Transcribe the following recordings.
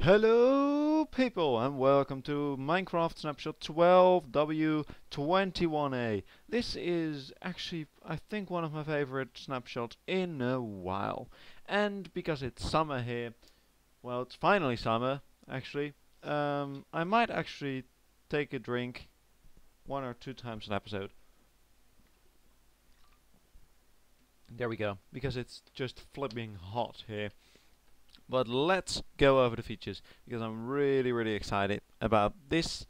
Hello people and welcome to Minecraft Snapshot 12W21A. This is actually, I think, one of my favorite snapshots in a while. And because it's summer here, well, it's finally summer, actually, I might actually take a drink one or two times an episode. There we go, because it's just flipping hot here. But let's go over the features because I'm really excited about this.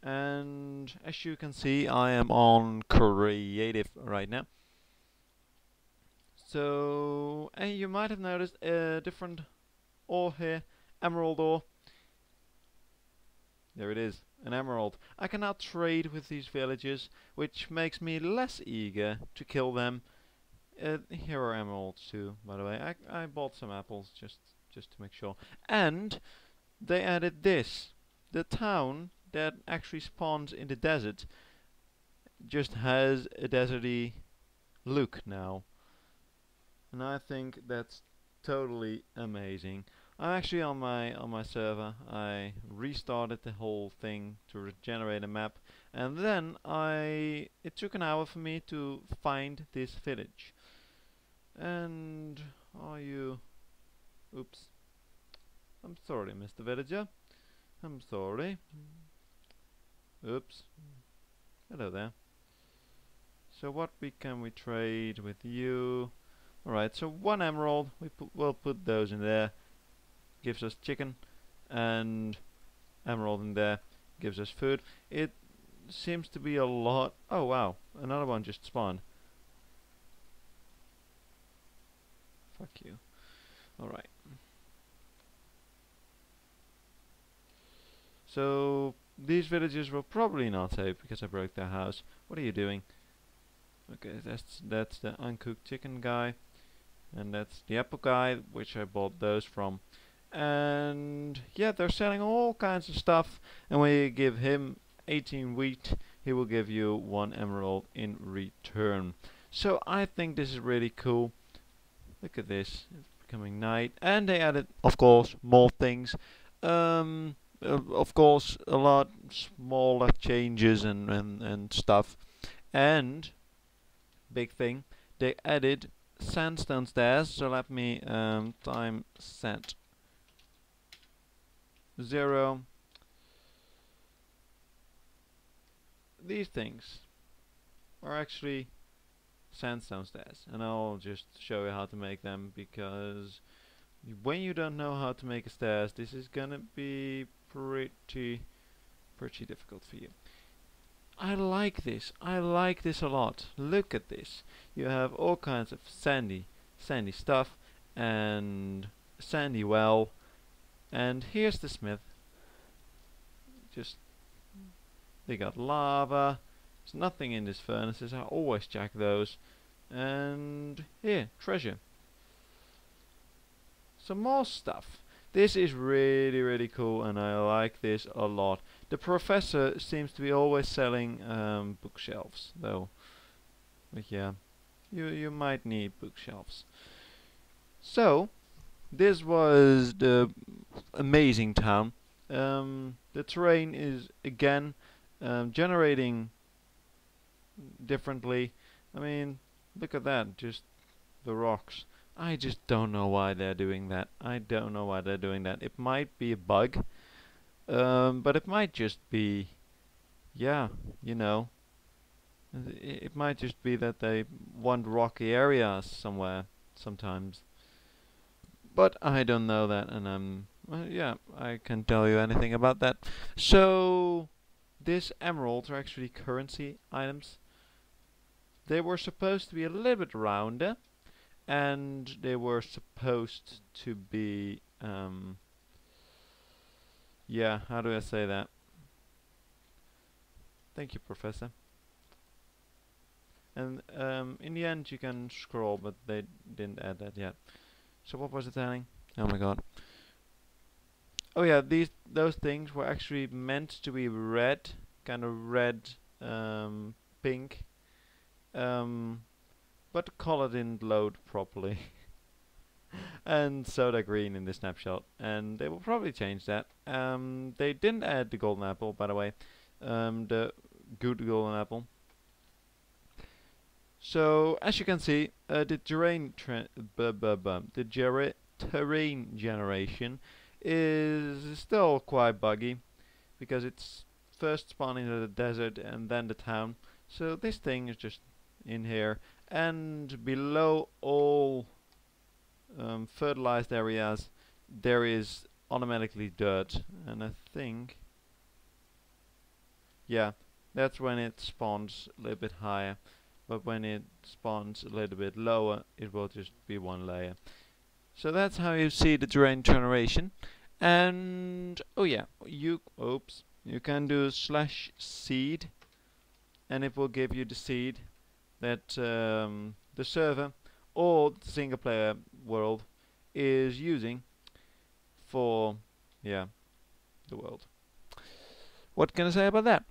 And as you can see, I am on creative right now. So, and you might have noticed a different ore here, emerald ore. There it is, an emerald. I can now trade with these villagers, which makes me less eager to kill them. Here are emeralds too, by the way. I bought some apples just to make sure. And they added this. The town that actually spawns in the desert just has a deserty look now. And I think that's totally amazing. I'm actually on my server. I restarted the whole thing to regenerate a map, and then it took an hour for me to find this village. And are you? Oops. I'm sorry, Mr. Villager. I'm sorry. Oops. Hello there. So what can we trade with you? Alright, so one emerald. We'll put those in there. Gives us chicken. And emerald in there. Gives us food. It seems to be a lot. Oh wow, another one just spawned. Fuck you. Alright. So these villagers were probably not safe because I broke their house. What are you doing? Okay, that's the uncooked chicken guy, and that's the apple guy, which I bought those from. And yeah, they're selling all kinds of stuff. And when you give him 18 wheat, he will give you 1 emerald in return. So I think this is really cool. Look at this, it's becoming night, and they added, of course, more things. Of course, a lot smaller changes and stuff. And big thing, they added sandstone stairs. So let me time set 0. These things are actually sandstone stairs, and I'll just show you how to make them, because when you don't know how to make a stairs, this is gonna be pretty difficult for you. I like this a lot. Look at this. You have all kinds of sandy stuff and sandy well. And here's the smith. Just, they got lava. There's nothing in these furnaces. I always check those. And here, treasure. Some more stuff. This is really cool, and I like this a lot. The professor seems to be always selling bookshelves, though. But yeah, you might need bookshelves. So this was the amazing town. The terrain is again generating differently. I mean, look at that, just the rocks. I just don't know why they're doing that. I don't know why they're doing that. It might be a bug, but it might just be, yeah, you know, it might just be that they want rocky areas somewhere sometimes. But I don't know that, and yeah, I can't tell you anything about that. So these emeralds are actually currency items. They were supposed to be a little bit rounder, and they were supposed to be yeah, how do I say that? Thank you, Professor. And in the end you can scroll, but they didn't add that yet. So what was it telling? Oh my god. Oh yeah, those things were actually meant to be red, kind of red, pink, but the color didn't load properly. and soda green in this snapshot, and they will probably change that. They didn't add the golden apple, by the way, the good golden apple. So as you can see, the terrain generation is still quite buggy because it's first spawning in the desert and then the town. So this thing is just in here, and below all fertilized areas there is automatically dirt, and I think, yeah, that's when it spawns a little bit higher, but when it spawns a little bit lower it will just be one layer. So that's how you see the terrain generation. And oh yeah, you can do /seed, and it will give you the seed that the server or the single player world is using for, yeah, the world. What can I say about that?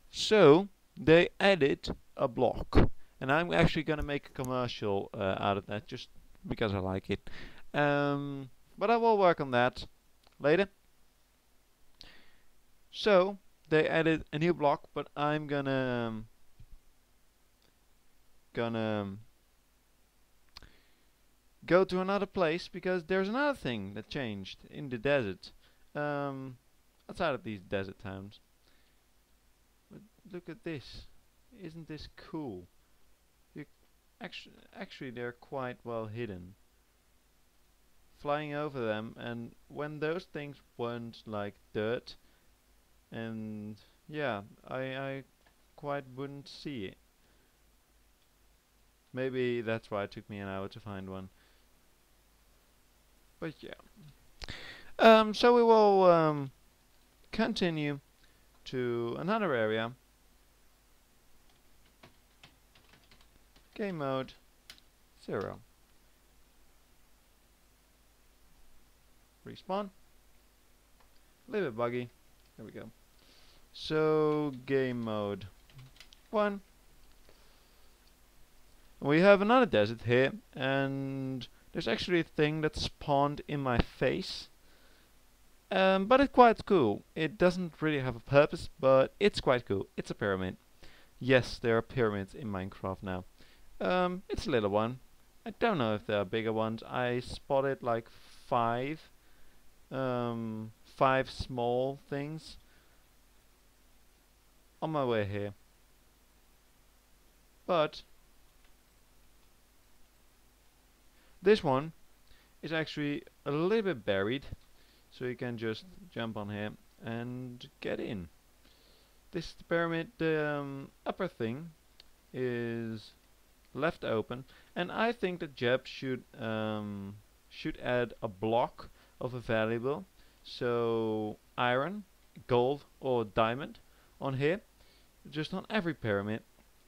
So they added a block, and I'm actually gonna make a commercial out of that just because I like it. But I will work on that later. So they added a new block, but I'm gonna go to another place because there's another thing that changed in the desert, outside of these desert towns. But look at this! Isn't this cool? You actually they're quite well hidden. Flying over them, and when those things weren't like dirt, and yeah, I quite wouldn't see it. Maybe that's why it took me an hour to find one. But yeah. So we will continue to another area. Game mode 0. Respawn. A little bit buggy. There we go. So game mode 1. We have another desert here, and there's actually a thing that spawned in my face. But it's quite cool. It doesn't really have a purpose, but it's quite cool. It's a pyramid. Yes, there are pyramids in Minecraft now. It's a little one. I don't know if there are bigger ones. I spotted like 5 small things on my way here. But this one is actually a little bit buried, so you can just jump on here and get in. This is the pyramid. The upper thing is left open, and I think that Jeb should add a block of a valuable, so iron, gold, or diamond on here, just on every pyramid,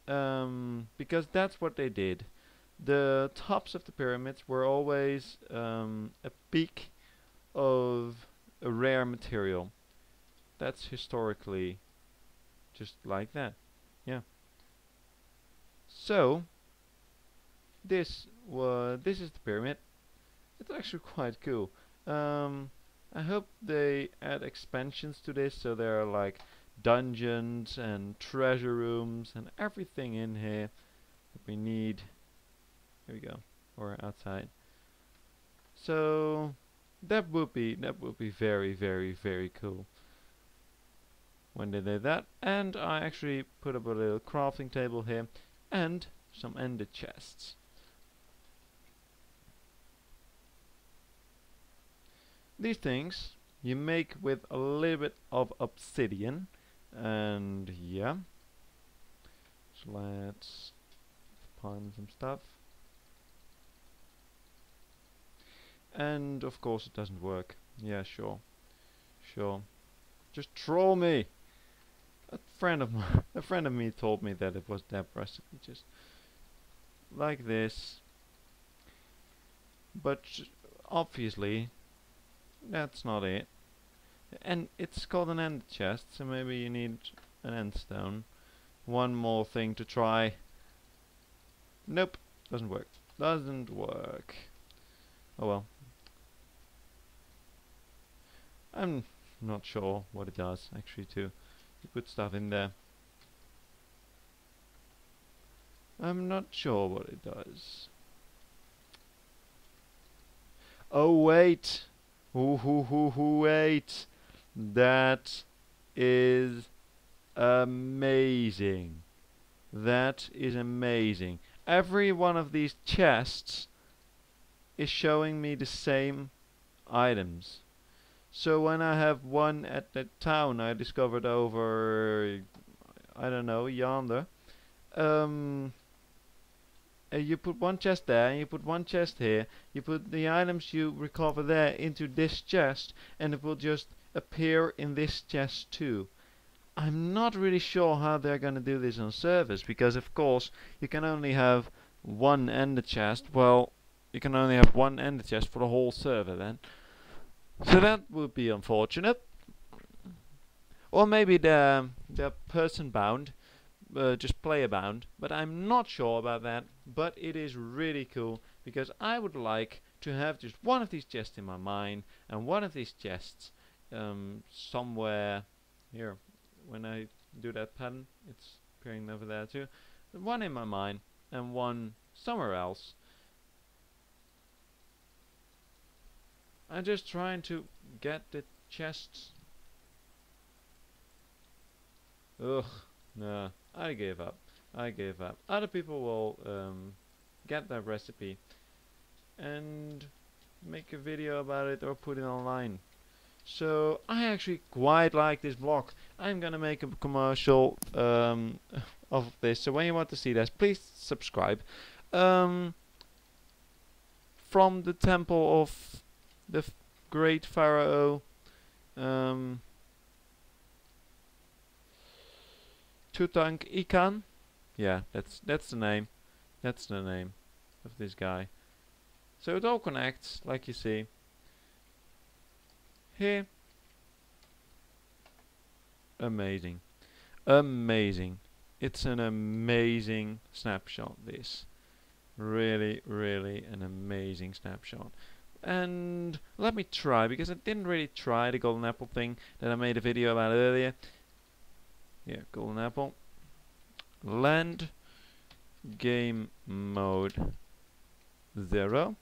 because that's what they did. The tops of the pyramids were always a peak of a rare material. That's historically just like that. Yeah. So this is the pyramid. It's actually quite cool. I hope they add expansions to this, so there are like dungeons and treasure rooms and everything in here that we need. Here we go, or outside. So that would be very, very, very cool when they did that. And I actually put up a little crafting table here and some ender chests. These things you make with a little bit of obsidian, and yeah. So let's find some stuff. And of course it doesn't work. Yeah, sure. Just troll me. A friend of me told me that it was that recipe, just like this. But obviously that's not it. And it's called an end chest, so maybe you need an end stone. One more thing to try. Nope, doesn't work. Doesn't work. Oh well. I'm not sure what it does actually to put stuff in there. I'm not sure what it does. Oh wait! Wait! That is amazing. That is amazing. Every one of these chests is showing me the same items. So when I have one at the town I discovered over, I don't know, yonder, um, you put one chest there, and you put one chest here, you put the items you recover there into this chest, and it will just appear in this chest too. I'm not really sure how they're gonna do this on servers, because of course you can only have one ender chest. Well, you can only have one ender chest for the whole server then. So that would be unfortunate. Or maybe they're person bound, just player bound, but I'm not sure about that. But it is really cool because I would like to have just one of these chests in my mine and one of these chests somewhere here. When I do that pattern, it's appearing over there too. One in my mine and one somewhere else. I'm just trying to get the chests. Ugh, no, I gave up. I gave up. Other people will get that recipe and make a video about it or put it online. So I actually quite like this block. I'm gonna make a commercial of this. So when you want to see this, please subscribe. From the temple of the great pharaoh Tutankhamun. Yeah, that's the name. That's the name of this guy. So it all connects, like you see. Here. Amazing. Amazing. It's an amazing snapshot, this. Really, really an amazing snapshot. And let me try, because I didn't really try the golden apple thing that I made a video about earlier. Yeah, golden apple. Land. Game mode 0.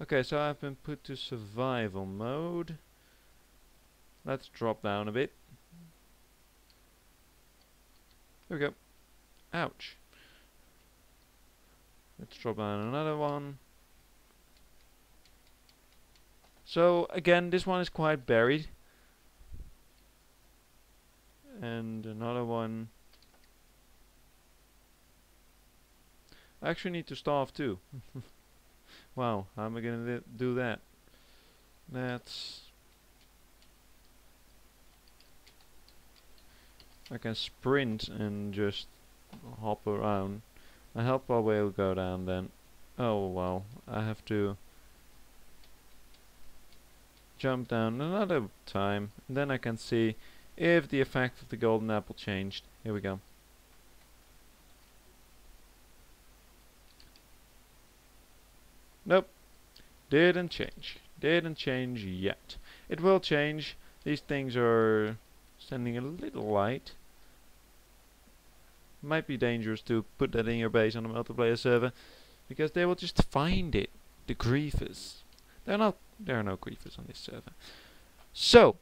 Okay, so I've been put to survival mode. Let's drop down a bit. There we go. Ouch. Let's drop down another one. So again, this one is quite buried. And another one. I actually need to starve too. Wow, how am I gonna do that? That's... I can sprint and just hop around. I hope I will go down then. Oh well, I have to jump down another time, and then I can see if the effect of the golden apple changed. Here we go. Nope, didn't change. Didn't change yet. It will change. These things are sending a little light. Might be dangerous to put that in your base on a multiplayer server, because they will just find it. The griefers. There are no griefers on this server. So,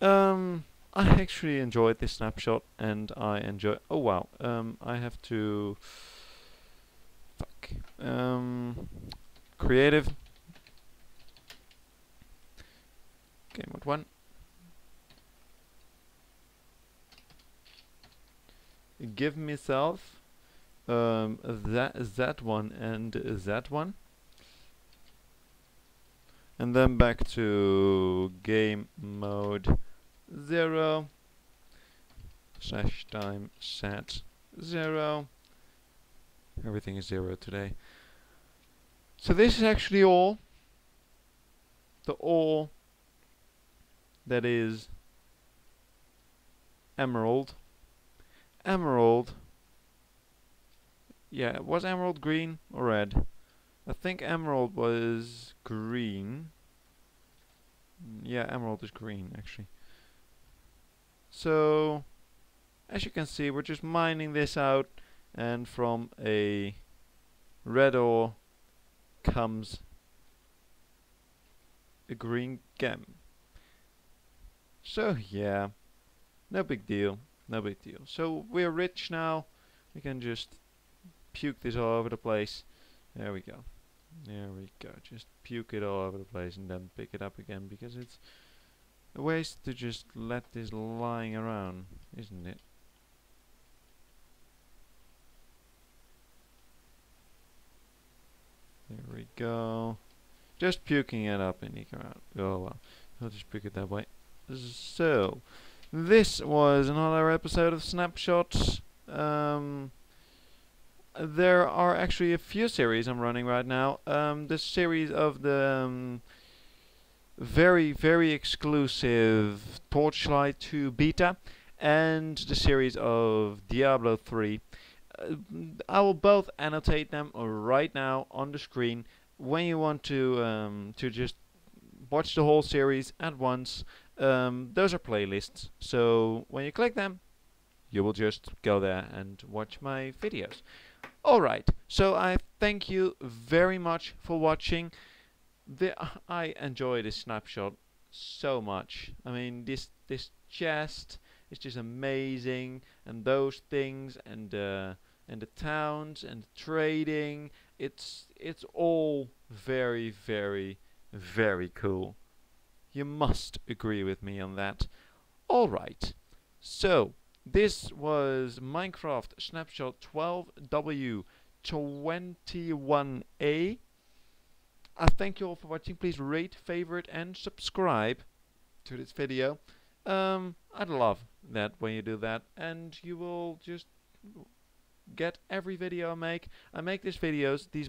I actually enjoyed this snapshot, and I enjoy. Oh wow. I have to. Fuck. Creative. Game mode 1. Give myself that one and that one, and then back to game mode 0 / time set 0. Everything is 0 today. So this is actually all. The all that is emerald. Emerald. Yeah, was emerald green or red? I think emerald was green. Yeah, emerald is green actually. So, as you can see, we're just mining this out, and from a red ore comes a green gem. So yeah, no big deal, no big deal. So we're rich now. We can just puke this all over the place. There we go. There we go. Just puke it all over the place and then pick it up again, because it's a waste to just let this lying around, isn't it? There we go. Just puking it up and eking out. Oh well, I'll just puke it that way. So, this was another episode of Snapshots. There are actually a few series I'm running right now. The series of the very, very exclusive Torchlight 2 beta, and the series of Diablo 3. I will both annotate them right now on the screen. When you want to just watch the whole series at once, those are playlists. So when you click them, you will just go there and watch my videos. Alright, so I thank you very much for watching. I enjoy this snapshot so much. I mean, this chest is just amazing, and those things, and the towns and the trading. It's all very, very, very cool. You must agree with me on that. Alright, so this was Minecraft Snapshot 12W21A. I thank you all for watching. Please rate, favorite, and subscribe to this video. I'd love that when you do that, and you will just get every video I make. I make these videos, these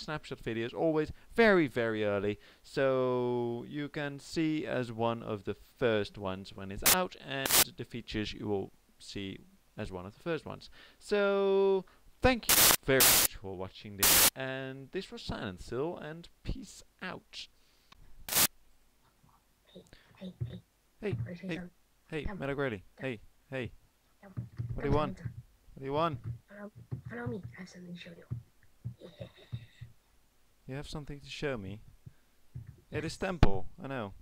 snapshot videos, always very, very early, so you can see as one of the first ones when it's out, and the features you will see as one of the first ones. So thank you very much for watching this, and this was Silent Still, and peace out. Hey, Metagrady. Hey. What do you want? What do you want? Follow me, I have something to show you. You have something to show me? Yeah, this temple, I know.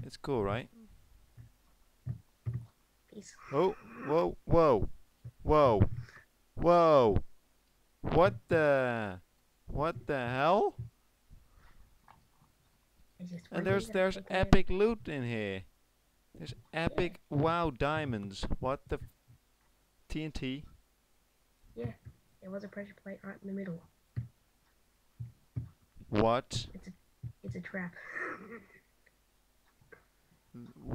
It's cool, right? Peace. Oh, whoa. What the hell? And there's epic loot in here. There's epic wow diamonds. What the TNT? Yeah, there was a pressure plate right in the middle. What? It's a trap.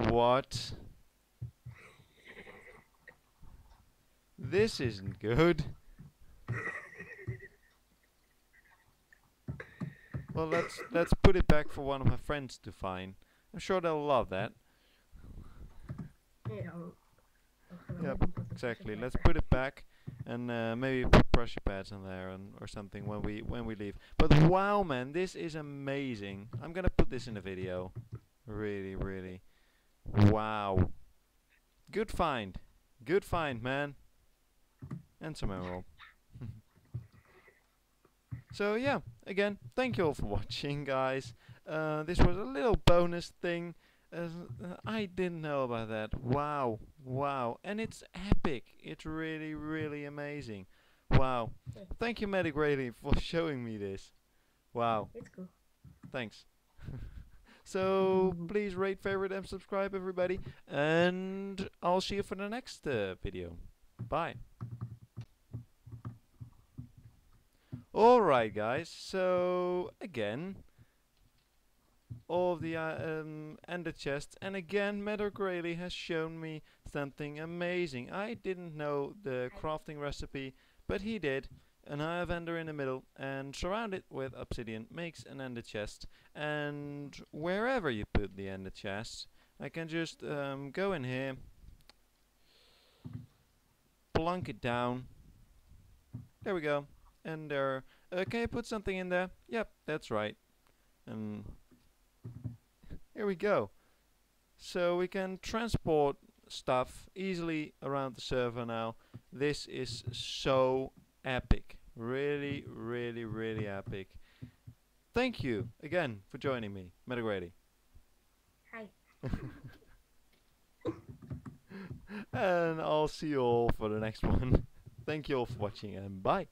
What? This isn't good. Well, let's put it back for one of my friends to find. I'm sure they'll love that. Yeah. Yep, exactly. Let's put it back, and maybe put pressure pads in there or something when we leave. But wow, man, this is amazing. I'm gonna put this in a video. Really, really. Wow. Good find, man. And some emerald. So yeah, again, thank you all for watching, guys. This was a little bonus thing. I didn't know about that. Wow, and it's epic. It's really, really amazing. Wow. Thank you, Medic Rayleigh, for showing me this. Wow. It's cool. Thanks. So please rate, favorite, and subscribe, everybody. And I'll see you for the next video. Bye. Alright, guys, so again, all of the ender chests, and again, Metagrady has shown me something amazing. I didn't know the crafting recipe, but he did, and I have ender in the middle, and surround it with obsidian makes an ender chest, and wherever you put the ender chest, I can just go in here, plunk it down, there we go. And they're Can you put something in there? Yep, that's right. And here we go. So we can transport stuff easily around the server now. This is so epic. Really, really, really epic. Thank you again for joining me, Metagrady. Hi. And I'll see you all for the next one. Thank you all for watching and bye.